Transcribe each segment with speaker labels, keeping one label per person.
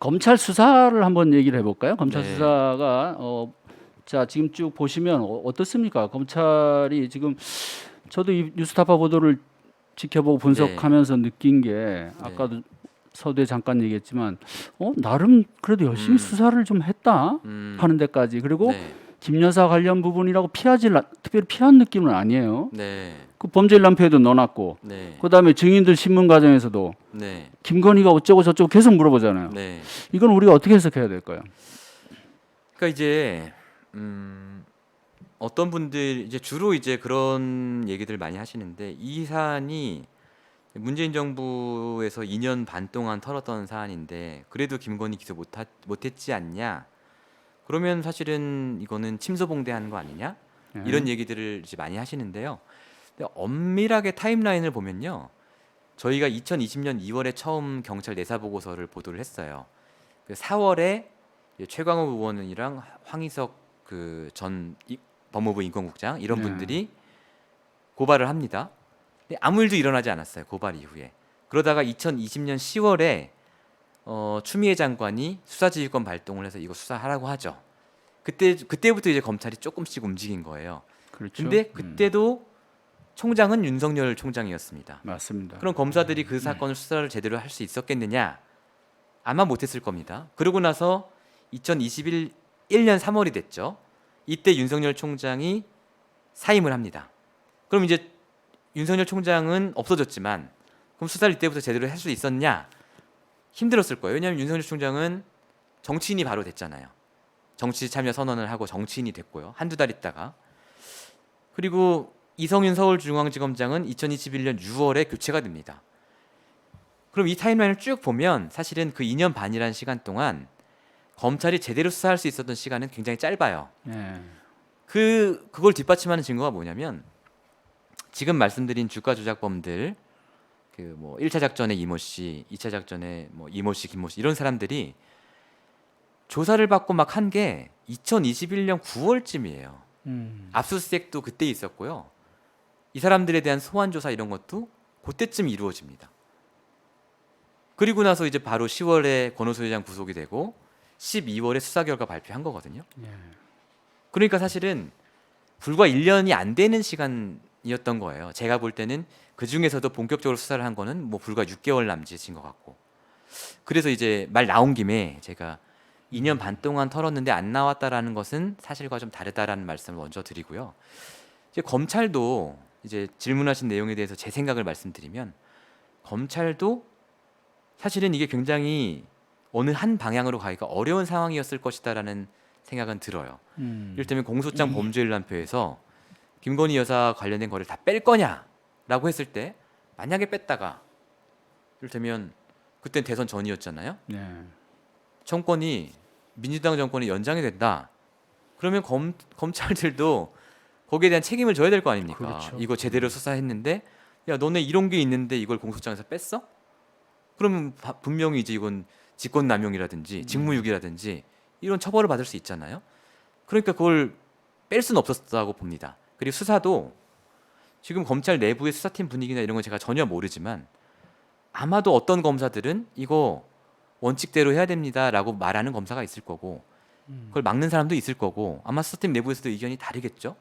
Speaker 1: 검찰 수사를 한번 얘기를 해볼까요? 검찰
Speaker 2: 네.
Speaker 1: 수사가 자 지금 쭉 보시면 어떻습니까? 검찰이 지금 저도 이 뉴스타파 보도를 지켜보고
Speaker 2: 네.
Speaker 1: 분석하면서 느낀 게
Speaker 2: 네.
Speaker 1: 아까도 서두에 잠깐 얘기했지만 나름 그래도 열심히
Speaker 2: 음.
Speaker 1: 수사를 좀 했다
Speaker 2: 음.
Speaker 1: 하는 데까지 그리고
Speaker 2: 네.
Speaker 1: 김 여사 관련 부분이라고 특별히 피한 느낌은 아니에요.
Speaker 2: 네.
Speaker 1: 그 범죄일람표에도 넣어놨고
Speaker 2: 네.
Speaker 1: 그다음에 증인들 신문 과정에서도
Speaker 2: 네.
Speaker 1: 김건희가 어쩌고 저쩌고 계속 물어보잖아요.
Speaker 2: 네.
Speaker 1: 이건 우리가 어떻게 해석해야 될까요?
Speaker 2: 그러니까 이제 어떤 분들 이제 주로 이제 그런 얘기들 많이 하시는데 이 사안이 문재인 정부에서 2년 반 동안 털었던 사안인데 그래도 김건희 기소 못했지 않냐? 그러면 사실은 이거는 침소봉대하는 거 아니냐?
Speaker 1: 예.
Speaker 2: 이런 얘기들을 이제 많이 하시는데요. 근데 엄밀하게 타임라인을 보면요. 저희가 2020년 2월에 처음 경찰 내사 보고서를 보도를 했어요. 그 4월에 최광욱 의원이랑 황희석 그 전 법무부 인권국장 이런
Speaker 1: 네.
Speaker 2: 분들이 고발을 합니다. 근데 아무 일도 일어나지 않았어요. 고발 이후에. 그러다가 2020년 10월에 추미애 장관이 수사지휘권 발동을 해서 이거 수사하라고 하죠. 그때부터 이제 검찰이 조금씩 움직인 거예요.
Speaker 1: 그렇죠.
Speaker 2: 근데 그때도 총장은 윤석열 총장이었습니다.
Speaker 1: 맞습니다.
Speaker 2: 그럼 검사들이 그 사건을 수사를 제대로 할 수 있었겠느냐? 아마 못했을 겁니다. 그러고 나서 2021년 3월이 됐죠. 이때 윤석열 총장이 사임을 합니다. 그럼 이제 윤석열 총장은 없어졌지만 그럼 수사를 이때부터 제대로 할 수 있었냐? 힘들었을 거예요. 왜냐하면 윤석열 총장은 정치인이 바로 됐잖아요. 정치 참여 선언을 하고 정치인이 됐고요. 한두 달 있다가. 그리고 이성윤 서울중앙지검장은 2021년 6월에 교체가 됩니다. 그럼 이 타임라인을 쭉 보면 사실은 그 2년 반이라는 시간 동안 검찰이 제대로 수사할 수 있었던 시간은 굉장히 짧아요.
Speaker 1: 예.
Speaker 2: 그걸 뒷받침하는 증거가 뭐냐면 지금 말씀드린 주가 조작범들 그 뭐 1차 작전의 이모 씨, 2차 작전의 뭐 이모 씨, 김모 씨 이런 사람들이 조사를 받고 막 한 게 2021년 9월쯤이에요. 압수수색도 그때 있었고요. 이 사람들에 대한 소환 조사 이런 것도 그때쯤 이루어집니다. 그리고 나서 이제 바로 10월에 권오수 회장 구속이 되고 12월에 수사 결과 발표한 거거든요.
Speaker 1: 예.
Speaker 2: 그러니까 사실은 불과 1년이 안 되는 시간이었던 거예요. 제가 볼 때는 그 중에서도 본격적으로 수사를 한 거는 뭐 불과 6개월 남짓인 것 같고. 그래서 이제 말 나온 김에 제가 2년 반 동안 털었는데 안 나왔다라는 것은 사실과 좀 다르다라는 말씀을 먼저 드리고요. 이제 검찰도 이제 질문하신 내용에 대해서 제 생각을 말씀드리면 검찰도 사실은 이게 굉장히 어느 한 방향으로 가기가 어려운 상황이었을 것이다라는 생각은 들어요. 이를테면 공소장 범죄일람표에서 김건희 여사 관련된 거를 다 뺄 거냐라고 했을 때 만약에 뺐다가 이를테면 그때 대선 전이었잖아요.
Speaker 1: 예.
Speaker 2: 정권이 민주당 정권이 연장이 된다. 그러면 검찰들도 거기에 대한 책임을 져야 될 거 아닙니까?
Speaker 1: 그렇죠.
Speaker 2: 이거 제대로 수사했는데 야 너네 이런 게 있는데 이걸 공소장에서 뺐어? 그러면 분명히 이제 이건 직권남용이라든지 직무유기라든지 이런 처벌을 받을 수 있잖아요. 그러니까 그걸 뺄 수는 없었다고 봅니다. 그리고 수사도 지금 검찰 내부의 수사팀 분위기나 이런 건 제가 전혀 모르지만 아마도 어떤 검사들은 이거 원칙대로 해야 됩니다라고 말하는 검사가 있을 거고 그걸 막는 사람도 있을 거고 아마 수사팀 내부에서도 의견이 다르겠죠.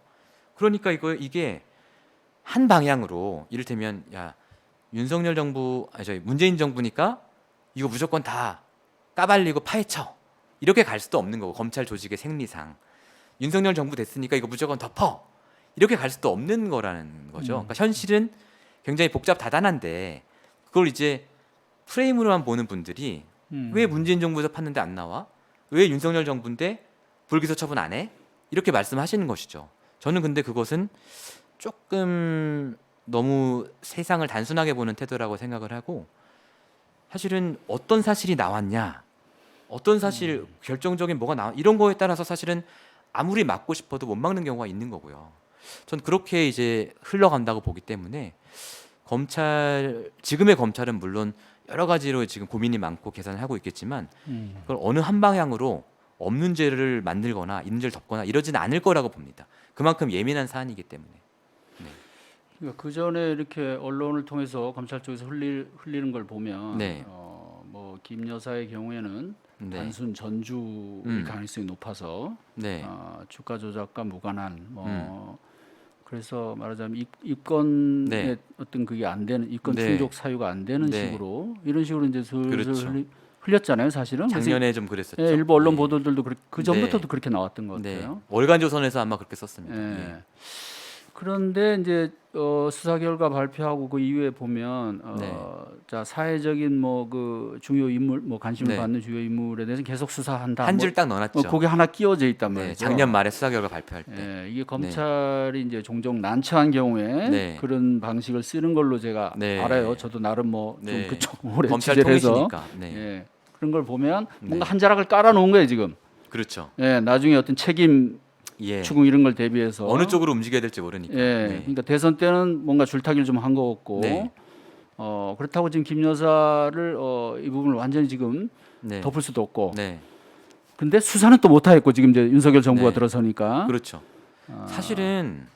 Speaker 2: 그러니까 이게 한 방향으로 이를테면 야 윤석열 정부 저희 문재인 정부니까 이거 무조건 다 까발리고 파헤쳐 이렇게 갈 수도 없는 거고 검찰 조직의 생리상 윤석열 정부 됐으니까 이거 무조건 덮어 이렇게 갈 수도 없는 거라는 거죠. 그러니까 현실은 굉장히 복잡다단한데 그걸 이제 프레임으로만 보는 분들이 왜 문재인 정부에서 팠는데 안 나와? 왜 윤석열 정부인데 불기소 처분 안 해? 이렇게 말씀하시는 것이죠. 저는 근데 그것은 조금 너무 세상을 단순하게 보는 태도라고 생각을 하고 사실은 어떤 사실이 나왔냐 어떤 사실 결정적인 뭐가 나와 이런 거에 따라서 사실은 아무리 막고 싶어도 못 막는 경우가 있는 거고요. 전 그렇게 이제 흘러간다고 보기 때문에 지금의 검찰은 물론 여러 가지로 지금 고민이 많고 계산을 하고 있겠지만 그걸 어느 한 방향으로 없는 죄를 만들거나 있는 죄를 덮거나 이러지는 않을 거라고 봅니다. 그만큼 예민한 사안이기 때문에. 네.
Speaker 1: 그러니까 그 전에 이렇게 언론을 통해서 검찰 쪽에서 흘리는 걸 보면
Speaker 2: 네.
Speaker 1: 뭐 김 여사의 경우에는
Speaker 2: 네.
Speaker 1: 단순 전주일 가능성이 높아서
Speaker 2: 네.
Speaker 1: 주가 조작과 무관한
Speaker 2: 음.
Speaker 1: 그래서 말하자면 이권의
Speaker 2: 네.
Speaker 1: 어떤 그게 안 되는 이권
Speaker 2: 네.
Speaker 1: 충족 사유가 안 되는
Speaker 2: 네.
Speaker 1: 식으로 이런 식으로 이제 슬슬
Speaker 2: 그렇죠.
Speaker 1: 흘렸잖아요, 사실은. 그래서
Speaker 2: 작년에 좀 그랬었죠.
Speaker 1: 예, 일부 언론
Speaker 2: 예.
Speaker 1: 보도들도 그 전부터도
Speaker 2: 네.
Speaker 1: 그렇게 나왔던 것
Speaker 2: 네.
Speaker 1: 같아요.
Speaker 2: 월간조선에서 아마 그렇게 썼습니다.
Speaker 1: 예.
Speaker 2: 예.
Speaker 1: 그런데 이제 수사 결과 발표하고 그 이후에 보면
Speaker 2: 네.
Speaker 1: 자 사회적인 뭐 그 중요 인물 뭐 관심을
Speaker 2: 네.
Speaker 1: 받는 주요 인물에 대해서 계속 수사한다.
Speaker 2: 한
Speaker 1: 뭐
Speaker 2: 줄 딱 넣어놨죠.
Speaker 1: 그게 하나 끼워져 있단
Speaker 2: 네.
Speaker 1: 말이죠.
Speaker 2: 작년 말에 수사 결과 발표할 때.
Speaker 1: 예, 이게 검찰이 이제 종종 난처한 경우에
Speaker 2: 네.
Speaker 1: 그런 방식을 쓰는 걸로 제가
Speaker 2: 네.
Speaker 1: 알아요. 저도 나름 뭐 좀
Speaker 2: 네.
Speaker 1: 그쪽 오래
Speaker 2: 검찰
Speaker 1: 취재를 해서
Speaker 2: 통이시니까. 네.
Speaker 1: 예, 그런 걸 보면 뭔가
Speaker 2: 네.
Speaker 1: 한 자락을 깔아놓은 거예요 지금.
Speaker 2: 그렇죠.
Speaker 1: 예, 나중에 어떤 책임
Speaker 2: 예.
Speaker 1: 추궁 이런 걸 대비해서
Speaker 2: 어느 쪽으로 움직여야 될지 모르니까.
Speaker 1: 예,
Speaker 2: 네.
Speaker 1: 그러니까 대선 때는 뭔가 줄타기를 좀 한 것 같고
Speaker 2: 네.
Speaker 1: 그렇다고 지금 김 여사를 이 부분을 완전히 지금
Speaker 2: 네.
Speaker 1: 덮을 수도 없고
Speaker 2: 네.
Speaker 1: 근데 수사는 또 못하겠고 지금 이제 윤석열 정부가
Speaker 2: 네.
Speaker 1: 들어서니까
Speaker 2: 그렇죠. 사실은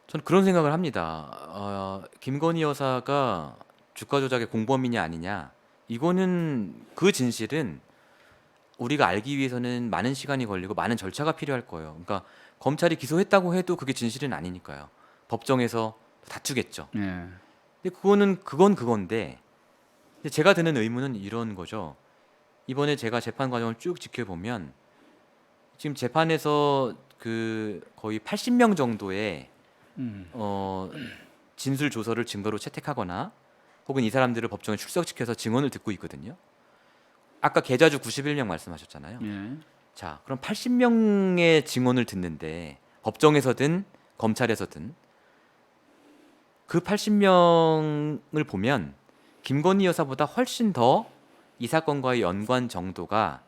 Speaker 2: 저는 그런 생각을 합니다. 김건희 여사가 주가 조작의 공범이냐 아니냐 이거는 그 진실은 우리가 알기 위해서는 많은 시간이 걸리고 많은 절차가 필요할 거예요. 그러니까 검찰이 기소했다고 해도 그게 진실은 아니니까요. 법정에서 다투겠죠.
Speaker 1: 예.
Speaker 2: 근데 그건 그건데 근데 제가 드는 의문은 이런 거죠. 이번에 제가 재판 과정을 쭉 지켜보면 지금 재판에서 그 거의 80명 정도의 진술 조서를 증거로 채택하거나 혹은 이 사람들을 법정에 출석시켜서 증언을 듣고 있거든요. 아까 계좌주 91명 말씀하셨잖아요.
Speaker 1: 예.
Speaker 2: 자, 그럼 80명의 증언을 듣는데 법정에서든 검찰에서든 그 80명을 보면 김건희 여사보다 훨씬 더 이 사건과의 연관 정도가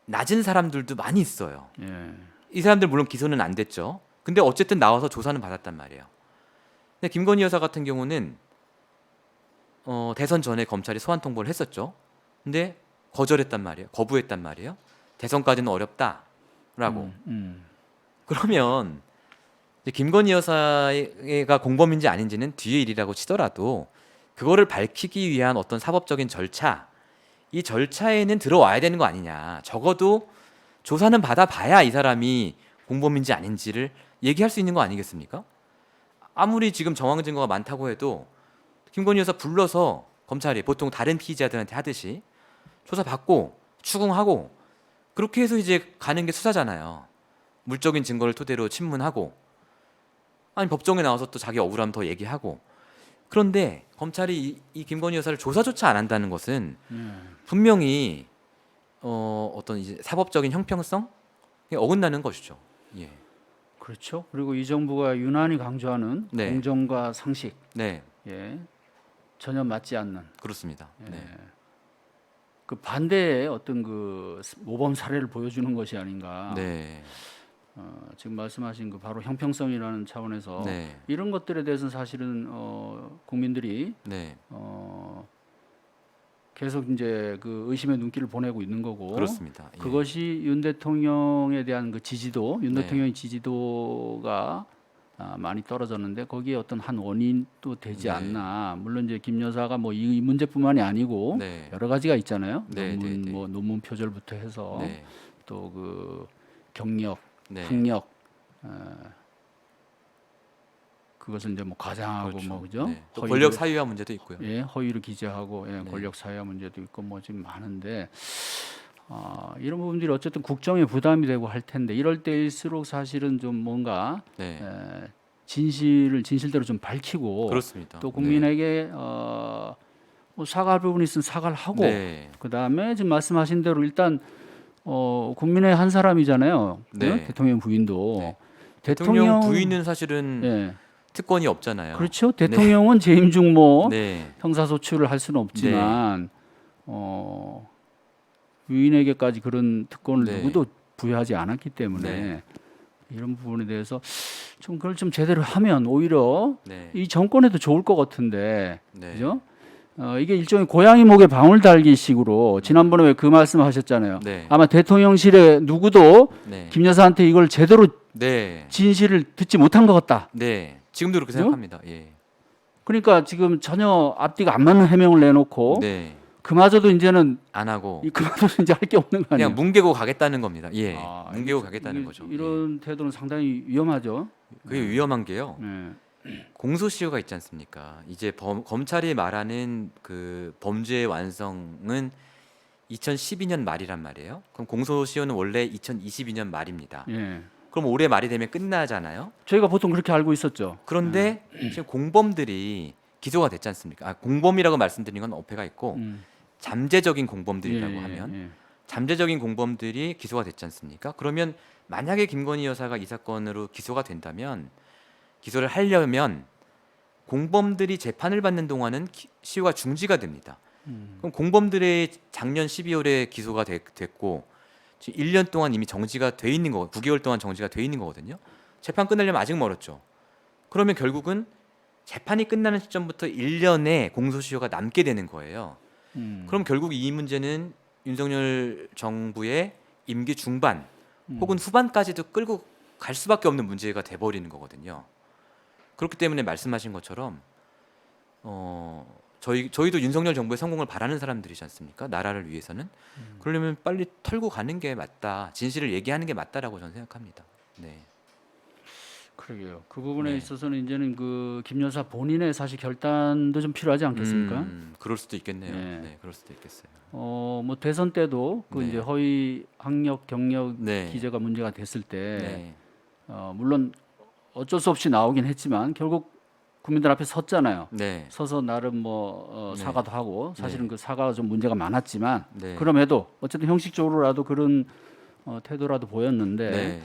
Speaker 2: 낮은 사람들도 많이 있어요.
Speaker 1: 예.
Speaker 2: 이 사람들 물론 기소는 안 됐죠. 근데 어쨌든 나와서 조사는 받았단 말이에요. 근데 김건희 여사 같은 경우는 대선 전에 검찰이 소환 통보를 했었죠. 근데 거절했단 말이에요. 거부했단 말이에요. 대선까지는 어렵다라고. 그러면 이제 김건희 여사가 공범인지 아닌지는 뒤의 일이라고 치더라도 그거를 밝히기 위한 어떤 사법적인 절차, 이 절차에는 들어와야 되는 거 아니냐. 적어도 조사는 받아봐야 이 사람이 공범인지 아닌지를 얘기할 수 있는 거 아니겠습니까? 아무리 지금 정황 증거가 많다고 해도 김건희 여사 불러서 검찰이 보통 다른 피의자들한테 하듯이 조사받고 추궁하고 그렇게 해서 이제 가는 게 수사잖아요. 물적인 증거를 토대로 신문하고 아니 법정에 나와서 또 자기 억울함 더 얘기하고 그런데 검찰이 이 김건희 여사를 조사조차 안 한다는 것은 분명히 어떤 이제 사법적인 형평성에 어긋나는 것이죠. 예.
Speaker 1: 그렇죠. 그리고 이 정부가 유난히 강조하는
Speaker 2: 네.
Speaker 1: 공정과 상식,
Speaker 2: 네,
Speaker 1: 예, 전혀 맞지 않는
Speaker 2: 그렇습니다. 네.
Speaker 1: 그 반대의 어떤 그 모범 사례를 보여주는 것이 아닌가.
Speaker 2: 네.
Speaker 1: 지금 말씀하신 그 바로 형평성이라는 차원에서
Speaker 2: 네.
Speaker 1: 이런 것들에 대해서는 사실은 국민들이
Speaker 2: 네.
Speaker 1: 계속 이제 그 의심의 눈길을 보내고 있는 거고
Speaker 2: 그렇습니다. 예.
Speaker 1: 그것이 윤 대통령에 대한 그 지지도, 윤
Speaker 2: 네.
Speaker 1: 대통령의 지지도가 많이 떨어졌는데 거기에 어떤 한 원인도 되지
Speaker 2: 네.
Speaker 1: 않나. 물론 이제 김 여사가 뭐 이 문제뿐만이 아니고
Speaker 2: 네.
Speaker 1: 여러 가지가 있잖아요.
Speaker 2: 네,
Speaker 1: 논문
Speaker 2: 네, 네.
Speaker 1: 뭐 논문 표절부터 해서
Speaker 2: 네.
Speaker 1: 또 그 경력,
Speaker 2: 네.
Speaker 1: 학력 그것을 이제 뭐 과장하고
Speaker 2: 그렇죠.
Speaker 1: 뭐 그죠?
Speaker 2: 네. 또
Speaker 1: 허위로-
Speaker 2: 권력 사유화 문제도 있고요.
Speaker 1: 예, 허위를 기재하고 예,
Speaker 2: 네.
Speaker 1: 권력 사유화 문제도 있고 뭐 지금 많은데 이런 부분들이 어쨌든 국정에 부담이 되고 할 텐데 이럴 때일수록 사실은 좀 뭔가
Speaker 2: 네.
Speaker 1: 진실대로 좀 밝히고
Speaker 2: 그렇습니다.
Speaker 1: 또 국민에게 뭐 사과할 부분이 있으면 사과를 하고
Speaker 2: 네.
Speaker 1: 그 다음에 지금 말씀하신 대로 일단 국민의 한 사람이잖아요.
Speaker 2: 네.
Speaker 1: 대통령 부인도
Speaker 2: 네. 대통령 부인은 사실은
Speaker 1: 예,
Speaker 2: 특권이 없잖아요.
Speaker 1: 그렇죠. 대통령은 재임 중 뭐
Speaker 2: 네.
Speaker 1: 형사소추를 할 수는 없지만 부인에게까지 그런 특권을
Speaker 2: 네.
Speaker 1: 누구도 부여하지 않았기 때문에
Speaker 2: 네.
Speaker 1: 이런 부분에 대해서 좀 그걸 좀 제대로 하면 오히려
Speaker 2: 네.
Speaker 1: 이 정권에도 좋을 것 같은데
Speaker 2: 네.
Speaker 1: 그죠? 이게 일종의 고양이 목에 방울 달기식으로 지난번에 왜 그 말씀하셨잖아요.
Speaker 2: 네.
Speaker 1: 아마 대통령실에 누구도
Speaker 2: 네.
Speaker 1: 김 여사한테 이걸 제대로
Speaker 2: 네.
Speaker 1: 진실을 듣지 못한 것 같다.
Speaker 2: 네. 지금도 그렇게
Speaker 1: 그죠?
Speaker 2: 생각합니다. 예.
Speaker 1: 그러니까 지금 전혀 앞뒤가 안 맞는 해명을 내놓고
Speaker 2: 네.
Speaker 1: 그마저도 이제는
Speaker 2: 안 하고
Speaker 1: 그마저도 이제 할 게 없는 거 아니에요?
Speaker 2: 그냥 뭉개고 가겠다는 겁니다. 예,
Speaker 1: 아,
Speaker 2: 뭉개고 가겠다는
Speaker 1: 이게-
Speaker 2: 거죠.
Speaker 1: 이런 태도는 상당히 위험하죠.
Speaker 2: 그게 위험한 게요.
Speaker 1: 네.
Speaker 2: 공소시효가 있지 않습니까? 이제 검찰이 말하는 그 범죄의 완성은 2012년 말이란 말이에요. 그럼 공소시효는 원래 2022년 말입니다.
Speaker 1: 예.
Speaker 2: 그럼 올해 말이 되면 끝나잖아요.
Speaker 1: 저희가 보통 그렇게 알고 있었죠.
Speaker 2: 그런데 지금 공범들이 기소가 됐지 않습니까? 공범이라고 말씀드린 건 어폐가 있고
Speaker 1: 음.
Speaker 2: 잠재적인 공범들이라고
Speaker 1: 예,
Speaker 2: 하면
Speaker 1: 예.
Speaker 2: 잠재적인 공범들이 기소가 됐지 않습니까? 그러면 만약에 김건희 여사가 이 사건으로 기소가 된다면 기소를 하려면 공범들이 재판을 받는 동안은 시효가 중지가 됩니다. 그럼 공범들의 작년 12월에 기소가 됐고 지금 1년 동안 이미 정지가 돼 있는 거, 9개월 동안 정지가 돼 있는 거거든요. 재판 끝나려면 아직 멀었죠. 그러면 결국은 재판이 끝나는 시점부터 1년의 공소시효가 남게 되는 거예요. 그럼 결국 이 문제는 윤석열 정부의 임기 중반 혹은 후반까지도 끌고 갈 수밖에 없는 문제가 돼버리는 거거든요. 그렇기 때문에 말씀하신 것처럼 저희도 윤석열 정부의 성공을 바라는 사람들이지 않습니까? 나라를 위해서는. 그러려면 빨리 털고 가는 게 맞다. 진실을 얘기하는 게 맞다라고 저는 생각합니다. 네.
Speaker 1: 그러게요. 그 부분에
Speaker 2: 네.
Speaker 1: 있어서는 이제는 그 김 여사 본인의 사실 결단도 좀 필요하지 않겠습니까?
Speaker 2: 그럴 수도 있겠네요.
Speaker 1: 네.
Speaker 2: 네, 그럴 수도 있겠어요.
Speaker 1: 뭐 대선 때도 그
Speaker 2: 네.
Speaker 1: 이제 허위 학력 경력
Speaker 2: 네.
Speaker 1: 기재가 문제가 됐을 때
Speaker 2: 네.
Speaker 1: 물론 어쩔 수 없이 나오긴 했지만 결국 국민들 앞에 섰잖아요.
Speaker 2: 네.
Speaker 1: 서서 나름
Speaker 2: 네.
Speaker 1: 사과도 하고 사실은
Speaker 2: 네.
Speaker 1: 그 사과가 좀 문제가 많았지만
Speaker 2: 네.
Speaker 1: 그럼에도 어쨌든 형식적으로라도 그런 태도라도 보였는데
Speaker 2: 네.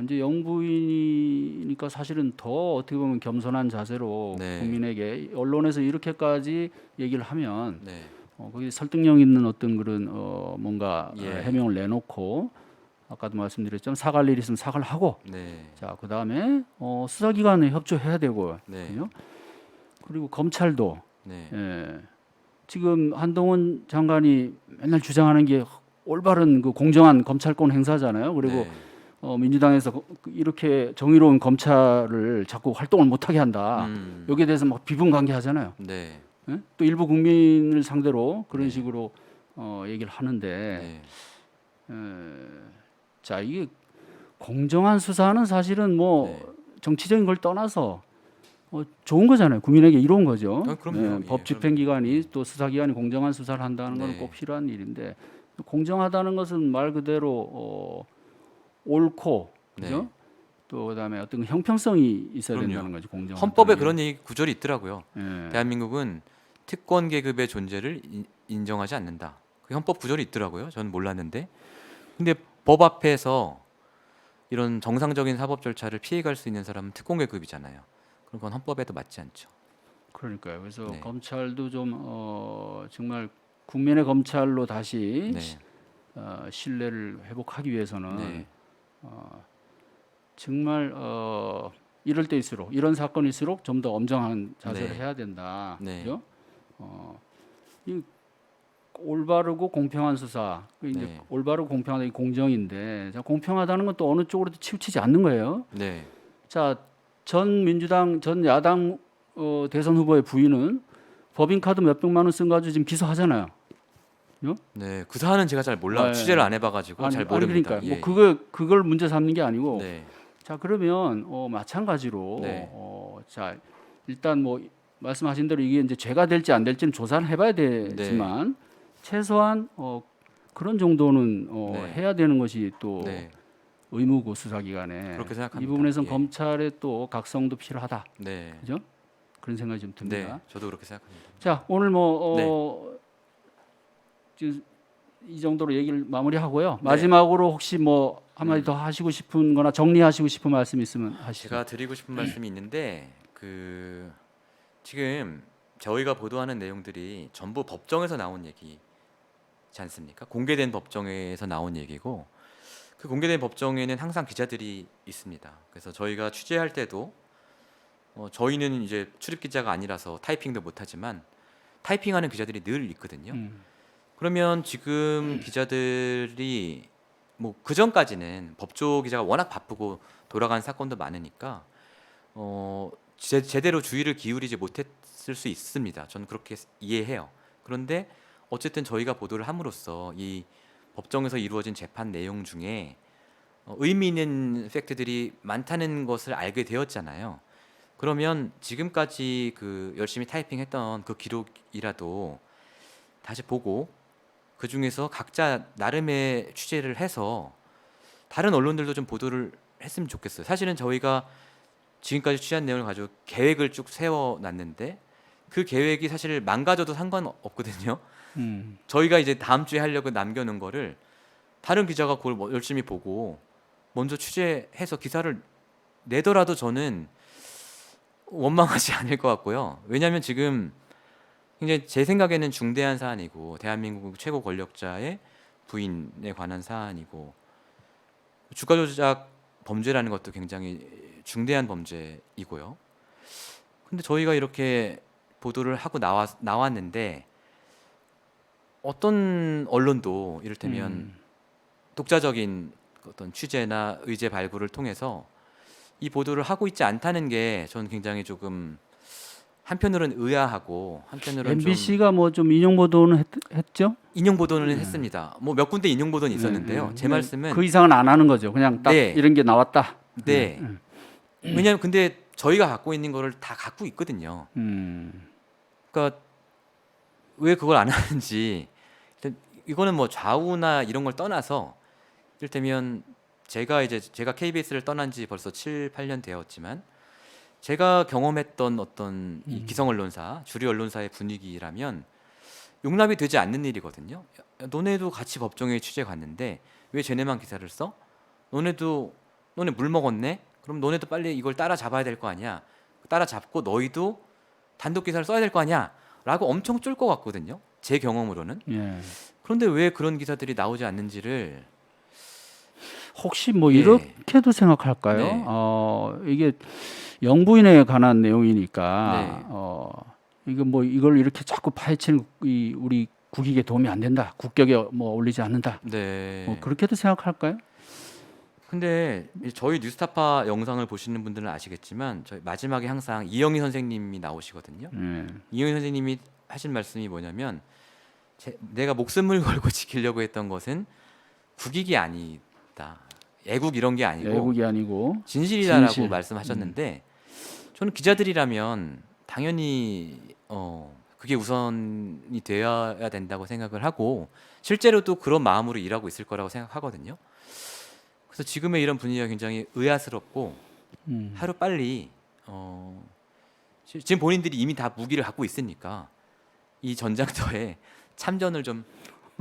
Speaker 1: 이제 영부인이니까 사실은 더 어떻게 보면 겸손한 자세로
Speaker 2: 네.
Speaker 1: 국민에게 언론에서 이렇게까지 얘기를 하면
Speaker 2: 네.
Speaker 1: 거기 설득력 있는 어떤 그런 뭔가
Speaker 2: 예.
Speaker 1: 해명을 내놓고 아까도 말씀드렸지만 사과할 일 있으면 사과를 하고
Speaker 2: 네.
Speaker 1: 자 그다음에 수사기관에 협조해야 되고
Speaker 2: 네.
Speaker 1: 그죠? 그리고 검찰도
Speaker 2: 네.
Speaker 1: 예, 지금 한동훈 장관이 맨날 주장하는 게 올바른 그 공정한 검찰권 행사잖아요. 그리고
Speaker 2: 네.
Speaker 1: 민주당에서 이렇게 정의로운 검찰을 자꾸 활동을 못하게 한다. 여기에 대해서 막 비분관계 하잖아요.
Speaker 2: 네.
Speaker 1: 예? 또 일부 국민을 상대로 그런
Speaker 2: 네.
Speaker 1: 식으로 얘기를 하는데
Speaker 2: 네.
Speaker 1: 자 이게 공정한 수사는 사실은 뭐
Speaker 2: 네.
Speaker 1: 정치적인 걸 떠나서 좋은 거잖아요. 국민에게 이로운 거죠.
Speaker 2: 그럼요. 예,
Speaker 1: 법 집행기관이 또 수사기관이 공정한 수사를 한다는
Speaker 2: 네.
Speaker 1: 것은 꼭 필요한 일인데 공정하다는 것은 말 그대로 옳고 그죠?
Speaker 2: 네.
Speaker 1: 또 그다음에 어떤 형평성이 있어야
Speaker 2: 그럼요.
Speaker 1: 된다는 거죠. 공정.
Speaker 2: 헌법에 그런 얘기 구절이 있더라고요.
Speaker 1: 예.
Speaker 2: 대한민국은 특권 계급의 존재를 인정하지 않는다. 그 헌법 구절이 있더라고요. 저는 몰랐는데. 근데 법 앞에서 이런 정상적인 사법 절차를 피해갈 수 있는 사람은 특권 계급이잖아요. 그럼 그건 헌법에도 맞지 않죠.
Speaker 1: 그러니까요. 그래서
Speaker 2: 네.
Speaker 1: 검찰도 좀 정말 국민의 검찰로 다시
Speaker 2: 네.
Speaker 1: 신뢰를 회복하기 위해서는
Speaker 2: 네.
Speaker 1: 정말 이럴 때일수록 이런 사건일수록 좀 더 엄정한 자세를
Speaker 2: 네.
Speaker 1: 해야 된다.
Speaker 2: 네.
Speaker 1: 그죠? 이 올바르고 공평한 수사, 이제
Speaker 2: 네.
Speaker 1: 올바르고 공평하다 이 공정인데 자, 공평하다는 건 또 어느 쪽으로도 치우치지 않는 거예요.
Speaker 2: 네.
Speaker 1: 자, 전 민주당 전 야당 대선 후보의 부인은 법인카드 몇백만 원 쓴 가지고 지금 기소하잖아요.
Speaker 2: 네. 그 사안은 제가 잘 몰라.
Speaker 1: 네.
Speaker 2: 취재를 안 해봐가지고 잘 모릅니다.
Speaker 1: 그러니까
Speaker 2: 예.
Speaker 1: 뭐 그걸 문제 삼는 게 아니고
Speaker 2: 네.
Speaker 1: 자 그러면 마찬가지로
Speaker 2: 네.
Speaker 1: 자 일단 뭐 말씀하신 대로 이게 이제 죄가 될지 안 될지는 조사를 해봐야 되지만 최소한 그런 정도는
Speaker 2: 네.
Speaker 1: 해야 되는 것이 또
Speaker 2: 네.
Speaker 1: 의무고 수사기관에
Speaker 2: 그렇게 생각합니다.
Speaker 1: 이 부분에서는
Speaker 2: 예.
Speaker 1: 검찰의 또 각성도 필요하다.
Speaker 2: 네.
Speaker 1: 그죠? 그런 생각이 좀 듭니다.
Speaker 2: 네. 저도 그렇게 생각합니다.
Speaker 1: 자 오늘 지금 이 정도로 얘기를 마무리하고요.
Speaker 2: 네.
Speaker 1: 마지막으로 혹시 뭐 한마디 더 하시고 싶은거나 정리하시고 싶은 말씀 있으면 하시죠.
Speaker 2: 제가 드리고 싶은 말씀이 있는데 지금 저희가 보도하는 내용들이 전부 법정에서 나온 얘기지 않습니까? 공개된 법정에서 나온 얘기고 그 공개된 법정에는 항상 기자들이 있습니다. 그래서 저희가 취재할 때도 저희는 이제 출입 기자가 아니라서 타이핑도 못하지만 타이핑하는 기자들이 늘 있거든요. 그러면 지금 기자들이 뭐 그 전까지는 법조 기자가 워낙 바쁘고 돌아간 사건도 많으니까 제대로 주의를 기울이지 못했을 수 있습니다. 저는 그렇게 이해해요. 그런데 어쨌든 저희가 보도를 함으로써 이 법정에서 이루어진 재판 내용 중에 의미 있는 팩트들이 많다는 것을 알게 되었잖아요. 그러면 지금까지 그 열심히 타이핑했던 그 기록이라도 다시 보고 그 중에서 각자 나름의 취재를 해서 다른 언론들도 좀 보도를 했으면 좋겠어요. 사실은 저희가 지금까지 취재한 내용을 가지고 계획을 쭉 세워놨는데 그 계획이 사실 망가져도 상관없거든요. 저희가 이제 다음 주에 하려고 남겨놓은 거를 다른 기자가 그걸 열심히 보고 먼저 취재해서 기사를 내더라도 저는 원망하지 않을 것 같고요. 왜냐하면 지금 굉장히 제 생각에는 중대한 사안이고 대한민국 최고 권력자의 부인에 관한 사안이고 주가 조작 범죄라는 것도 굉장히 중대한 범죄이고요. 근데 저희가 이렇게 보도를 하고 나왔는데 어떤 언론도 이를테면 독자적인 어떤 취재나 의제 발굴을 통해서 이 보도를 하고 있지 않다는 게 저는 굉장히 조금 한편으로는 의아하고 한편으로는 좀
Speaker 1: MBC가 뭐 좀 인용 보도는 했죠?
Speaker 2: 인용 보도는 했습니다. 뭐 몇 군데 인용 보도는 있었는데요. 제 말씀은
Speaker 1: 그 이상은 안 하는 거죠. 그냥 딱
Speaker 2: 네.
Speaker 1: 이런 게 나왔다.
Speaker 2: 네. 왜냐하면 근데 저희가 갖고 있는 거를 다 갖고 있거든요. 그러니까 왜 그걸 안 하는지 일단 이거는 뭐 좌우나 이런 걸 떠나서 이를테면 제가 KBS를 떠난 지 벌써 7, 8년 되었지만 제가 경험했던 어떤 이 기성 언론사, 주류 언론사의 분위기라면 용납이 되지 않는 일이거든요. 너네도 같이 법정에 취재 갔는데 왜 쟤네만 기사를 써? 너네 물 먹었네? 그럼 너네도 빨리 이걸 따라잡아야 될 거 아니야. 따라잡고 너희도 단독 기사를 써야 될 거 아니야. 라고 엄청 쫄 것 같거든요. 제 경험으로는.
Speaker 1: 예.
Speaker 2: 그런데 왜 그런 기사들이 나오지 않는지를
Speaker 1: 혹시 뭐
Speaker 2: 예.
Speaker 1: 이렇게도 생각할까요?
Speaker 2: 네.
Speaker 1: 이게 영부인에 관한 내용이니까
Speaker 2: 네.
Speaker 1: 이거 뭐 이걸 이렇게 자꾸 파헤치는 우리 국익에 도움이 안 된다. 국격에 뭐 어울리지 않는다.
Speaker 2: 네.
Speaker 1: 뭐 그렇게도 생각할까요?
Speaker 2: 근데 저희 뉴스타파 영상을 보시는 분들은 아시겠지만 저희 마지막에 항상 이영희 선생님이 나오시거든요. 이영희 선생님이 하신 말씀이 뭐냐면 내가 목숨을 걸고 지키려고 했던 것은 국익이 아니다. 애국 이런 게 아니고
Speaker 1: 애국이 아니고
Speaker 2: 진실이다라고
Speaker 1: 진실.
Speaker 2: 말씀하셨는데 저는 기자들이라면 당연히 그게 우선이 되어야 된다고 생각을 하고 실제로도 그런 마음으로 일하고 있을 거라고 생각하거든요. 그래서 지금의 이런 분위기가 굉장히 의아스럽고 하루 빨리 지금 본인들이 이미 다 무기를 갖고 있으니까 이 전장터에 참전을 좀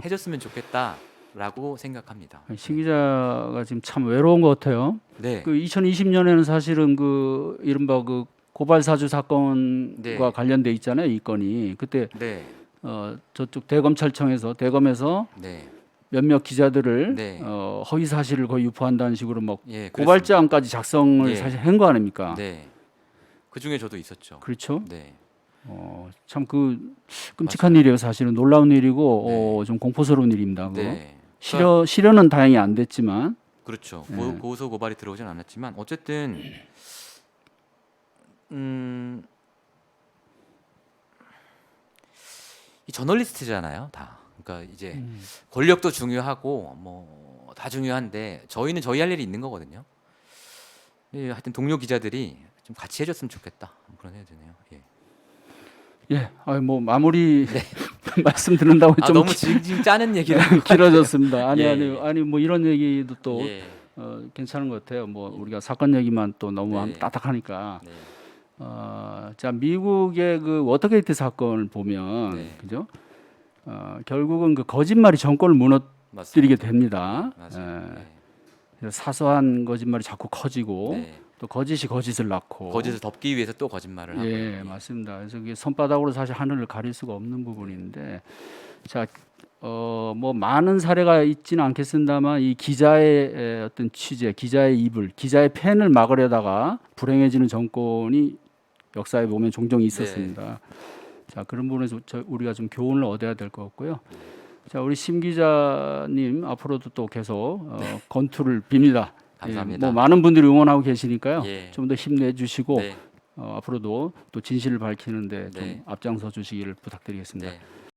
Speaker 2: 해줬으면 좋겠다라고 생각합니다.
Speaker 1: 신 기자가 지금 참 외로운 것 같아요.
Speaker 2: 네.
Speaker 1: 그 2020년에는 사실은 그 이른바 그 고발 사주 사건과
Speaker 2: 네.
Speaker 1: 관련돼 있잖아요. 이 건이 그때
Speaker 2: 네.
Speaker 1: 저쪽 대검찰청에서 대검에서
Speaker 2: 네.
Speaker 1: 몇몇 기자들을
Speaker 2: 네.
Speaker 1: 허위 사실을 거의 유포한다는 식으로 막
Speaker 2: 예,
Speaker 1: 고발장까지 작성을
Speaker 2: 예.
Speaker 1: 사실 한 거 아닙니까?
Speaker 2: 네. 그 중에 저도 있었죠.
Speaker 1: 그렇죠.
Speaker 2: 네.
Speaker 1: 참 그 끔찍한 일이에요. 사실은 놀라운 일이고
Speaker 2: 네.
Speaker 1: 좀 공포스러운 일입니다. 그거.
Speaker 2: 네.
Speaker 1: 실현은 다행히 안 됐지만
Speaker 2: 그렇죠.
Speaker 1: 네.
Speaker 2: 고소 고발이 들어오진 않았지만 어쨌든 이 저널리스트잖아요, 다. 그러니까 이제 권력도 중요하고 뭐 다 중요한데 저희는 저희 할 일이 있는 거거든요. 하여튼 동료 기자들이 좀 같이 해줬으면 좋겠다. 그런 해야 되네요. 예.
Speaker 1: 예, 뭐 마무리 말씀 듣는다고 좀
Speaker 2: 너무 지금 짜는 얘기를
Speaker 1: 길어졌습니다.
Speaker 2: 예,
Speaker 1: 아니 뭐 이런 얘기도 또
Speaker 2: 예.
Speaker 1: 괜찮은 것 같아요. 뭐 우리가 사건 얘기만 또 너무
Speaker 2: 네.
Speaker 1: 딱딱하니까.
Speaker 2: 네.
Speaker 1: 자 미국의 그 워터게이트 사건을 보면
Speaker 2: 네.
Speaker 1: 그죠? 결국은 그 거짓말이 정권을 무너뜨리게
Speaker 2: 맞습니다.
Speaker 1: 됩니다.
Speaker 2: 맞아요. 네.
Speaker 1: 그래서 사소한 거짓말이 자꾸 커지고
Speaker 2: 네.
Speaker 1: 또 거짓이 거짓을 낳고.
Speaker 2: 거짓을 덮기 위해서 또 거짓말을 하고.
Speaker 1: 예, 맞습니다. 그래서 그게 손바닥으로 사실 하늘을 가릴 수가 없는 부분인데, 자, 뭐 많은 사례가 있지는 않겠습니다만 이 기자의 어떤 취재, 기자의 입을, 기자의 펜을 막으려다가 불행해지는 정권이 역사에 보면 종종 있었습니다. 자, 그런 부분에서 우리가 좀 교훈을 얻어야 될 것 같고요. 자, 우리 심 기자님 앞으로도 또 계속 건투를 빕니다.
Speaker 2: 감사합니다.
Speaker 1: 뭐 많은 분들이 응원하고 계시니까요.
Speaker 2: 예.
Speaker 1: 좀 더 힘내주시고
Speaker 2: 네.
Speaker 1: 앞으로도 또 진실을 밝히는데
Speaker 2: 네.
Speaker 1: 좀 앞장서 주시기를 부탁드리겠습니다.
Speaker 2: 네.